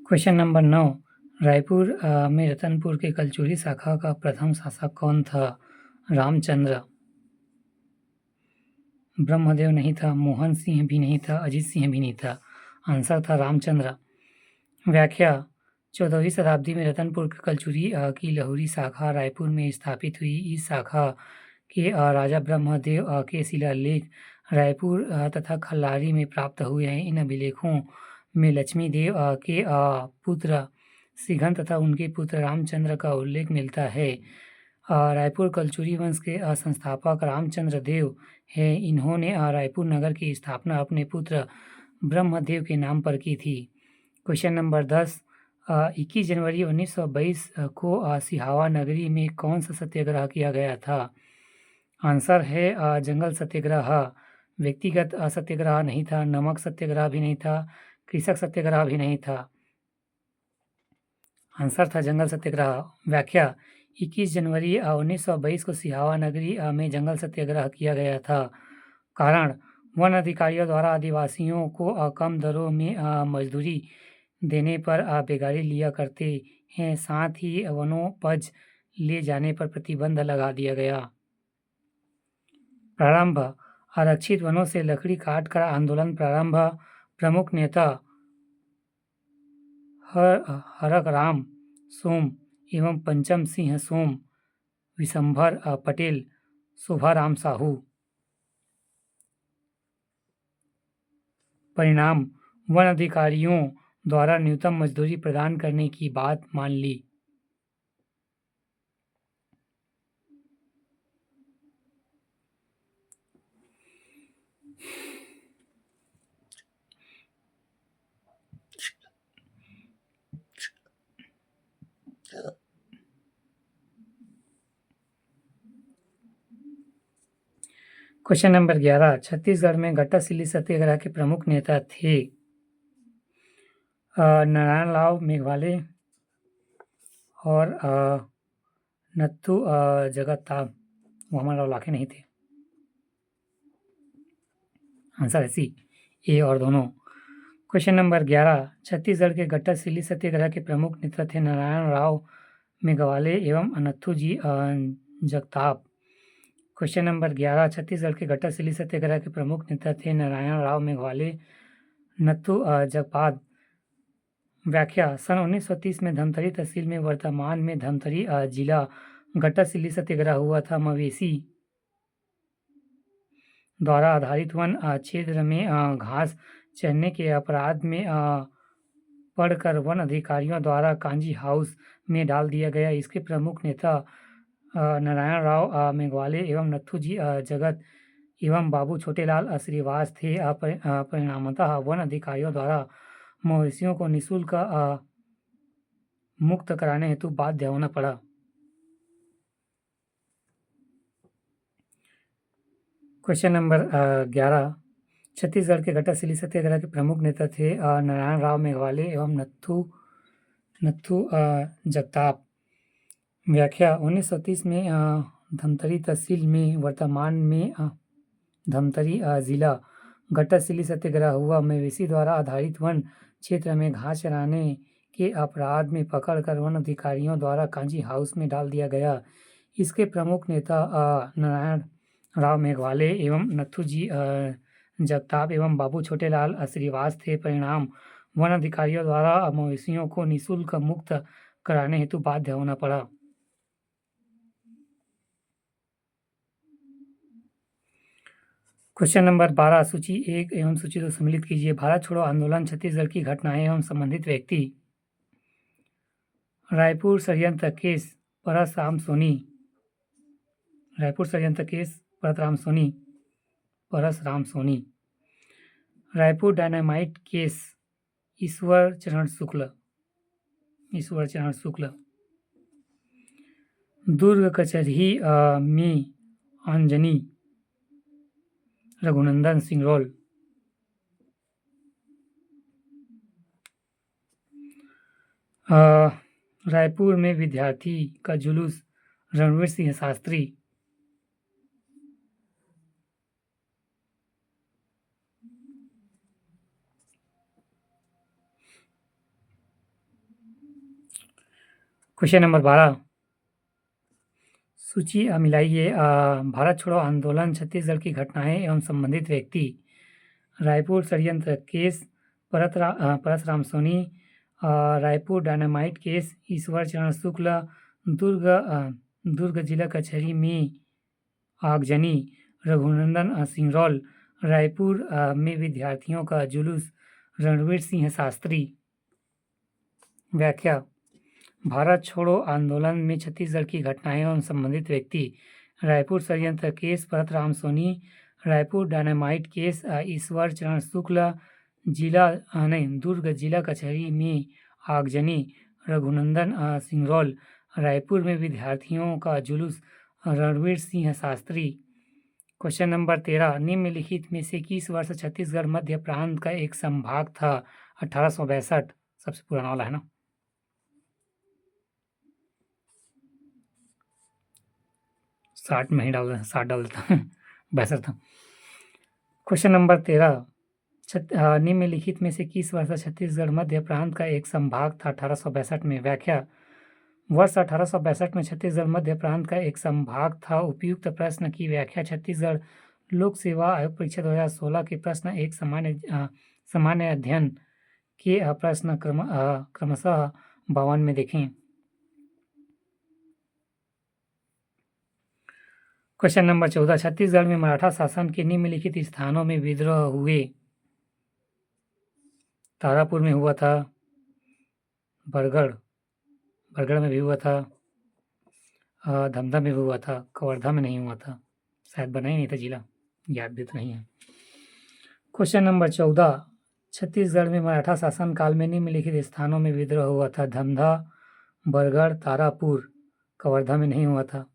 Question number 9, Raipur में रतनपुर के कलचुरी शाखा का प्रथम शासक कौन था? रामचंद्र। ब्रह्मदेव नहीं था, मोहन सिंह भी नहीं था, अजीत सिंह भी नहीं था। आंसर था रामचंद्र। व्याख्या: 14वीं शताब्दी में रतनपुर के कलचुरी की लहुरी शाखा रायपुर में स्थापित हुई। इस शाखा के राजा ब्रह्मदेव के शिलालेख रायपुर तथा खल्लारी में प्राप्त हुए हैं। इन अभिलेखों में लक्ष्मी देव के पुत्र सिघन तथा उनके पुत्र रामचंद्र का उल्लेख मिलता है। रायपुर कलचुरी वंश के संस्थापक रामचंद्र देव हैं। इन्होंने रायपुर नगर की स्थापना अपने पुत्र ब्रह्मदेव के नाम पर की थी। क्वेश्चन नंबर 10, 21 जनवरी 1922 को सिहावा नगरी में कौन सा सत्याग्रह किया गया था? आंसर है जंगल सत्याग्रह। व्यक्तिगत सत्याग्रह नहीं था, नमक सत्याग्रह भी नहीं था, कृषक सत्याग्रह भी नहीं था। आंसर था जंगल सत्याग्रह। व्याख्या: 21 जनवरी 1922 को सिहावा नगरी में जंगल सत्याग्रह किया गया था। कारण: वन अधिकारियों द्वारा आदिवासियों को कम दरों में मजदूरी देने पर बेगारी लिया करते हैं, साथ ही वनोपज ले जाने पर प्रतिबंध लगा दिया गया। प्रारंभ: आरक्षित वनों से लकड़ी काटकर आंदोलन प्रारंभ। प्रमुख नेता: हरक राम सोम एवं पंचम सिंह सोम, विशंभर पटेल, शोभाराम साहू। परिणाम: वन अधिकारियों द्वारा न्यूनतम मजदूरी प्रदान करने की बात मान ली। क्वेश्चन नंबर 11, छत्तीसगढ़ में गट्टासिल्ली सत्याग्रह के प्रमुख नेता थे नारायण राव मेघवाले और नत्थू जगताप। वो हमारा लाखे नहीं थे। आंसर है सी, ए और दोनों। क्वेश्चन नंबर 11, छत्तीसगढ़ के गट्टासिल्ली सत्याग्रह के प्रमुख नेता थे नारायण राव मेघवाले एवं नत्थू जी जगताप। क्वेश्चन नंबर 11, छत्तीसगढ़ के गट्टासिल्ली सत्याग्रह के प्रमुख नेता थे नारायण राव मेघवाले, नत्थू जगताप। व्याख्या: सन 1930 में धमतरी तहसील में वर्तमान में धमतरी जिला गट्टासिल्ली सत्याग्रह हुआ था। मवेशी द्वारा आधारित वन क्षेत्र में घास चरने के अपराध में पड़कर वन अधिकारियों द्वारा कांजी हाउस में डाल दिया गया। इसके प्रमुख नेता नारायण राव मेघवाले एवं नत्थू जी जगत एवं बाबू छोटेलाल श्रीवास थे। परिणामतः वन अधिकारियों द्वारा मवेशियों को निःशुल्क मुक्त कराने हेतु बाध्य होना पड़ा। क्वेश्चन नंबर 11, छत्तीसगढ़ के गट्टासिल्ली सत्याग्रह के प्रमुख नेता थे नारायण राव मेघवाले एवं नत्थू जगताप। व्याख्या: 1930 में धमतरी तहसील में वर्तमान में धमतरी जिला गट्टासिल्ली सत्याग्रह हुआ। मवेशी द्वारा आधारित वन क्षेत्र में घास चराने के अपराध में पकड़कर वन अधिकारियों द्वारा कांजी हाउस में डाल दिया गया। इसके प्रमुख नेता नारायण राव मेघवाले एवं नत्थू जी जगताप एवं बाबू छोटेलाल श्रीवास थे। परिणाम: वन अधिकारियों द्वारा मवेशियों को निःशुल्क मुक्त कराने हेतु बाध्य होना पड़ा। क्वेश्चन नंबर 12, सूची 1 एवं सूची 2 सम्मिलित कीजिए। भारत छोड़ो आंदोलन, छत्तीसगढ़ की घटनाएं एवं संबंधित व्यक्ति। रायपुर षड्यंत्र केस, परसराम सोनी। रायपुर षड्यंत्र case, Parasram Soni. Raipur dynamite case, Ishwar Charan Shukla. दुर्ग कचहरी में अंजनी, रघुनंदन सिंगरौल। रायपुर में विद्यार्थी का जुलूस, रणवीर सिंह शास्त्री। क्वेश्चन नंबर 12 सूची मिलाइए। भारत छोड़ो आंदोलन, छत्तीसगढ़ की घटनाएं एवं संबंधित व्यक्ति, रायपुर षड्यंत्र case, Parasram Soni, Raipur dynamite case, Ishwar Charan Shukla, दुर्ग जिला कचहरी में आगजनी, रघुनंदन सिंगरौल, रायपुर में विद्यार्थियों का जुलूस, रणवीर सिंह शास्त्री। व्याख्या: भारत छोड़ो आंदोलन में छत्तीसगढ़ की घटनाएं एवं संबंधित व्यक्ति, रायपुर षड्यंत्र case, Parasram Soni, Raipur dynamite case, Ishwar Charan Shukla, दुर्ग जिला कचहरी में आगजनी, रघुनंदन सिंगरौल, रायपुर में विद्यार्थियों का जुलूस, रणवीर सिंह शास्त्री। क्वेश्चन नंबर 13 निम्नलिखित में से किस वर्ष छत्तीसगढ़ मध्य प्रांत का एक संभाग था? 1862। सबसे पुराना वाला है ना। साठ में ही डाल 60 डाल देता 62 था। क्वेश्चन नंबर 13 निम्नलिखित में से किस वर्ष छत्तीसगढ़ मध्य प्रांत का एक संभाग था? 1862 में। व्याख्या: वर्ष 1862 में छत्तीसगढ़ मध्य प्रांत का एक संभाग था। उपयुक्त प्रश्न की व्याख्या: छत्तीसगढ़ लोक सेवा आयोग परीक्षा 2016 के प्रश्न एक सामान्य अध्ययन के प्रश्न क्रमशः 52 में देखें। क्वेश्चन नंबर 14 छत्तीसगढ़ में मराठा शासन के निम्नलिखित स्थानों में विद्रोह हुए। तारापुर में हुआ था, बरगढ़ में भी हुआ था, धमधा में भी हुआ था, कवर्धा में नहीं हुआ था, शायद बना ही नहीं था जिला, याद भी तो नहीं है। क्वेश्चन नंबर 14 छत्तीसगढ़ में मराठा शासन काल में निम्नलिखित स्थानों में विद्रोह हुआ था। धमधा, बरगढ़, तारापुर, कवर्धा में नहीं हुआ था।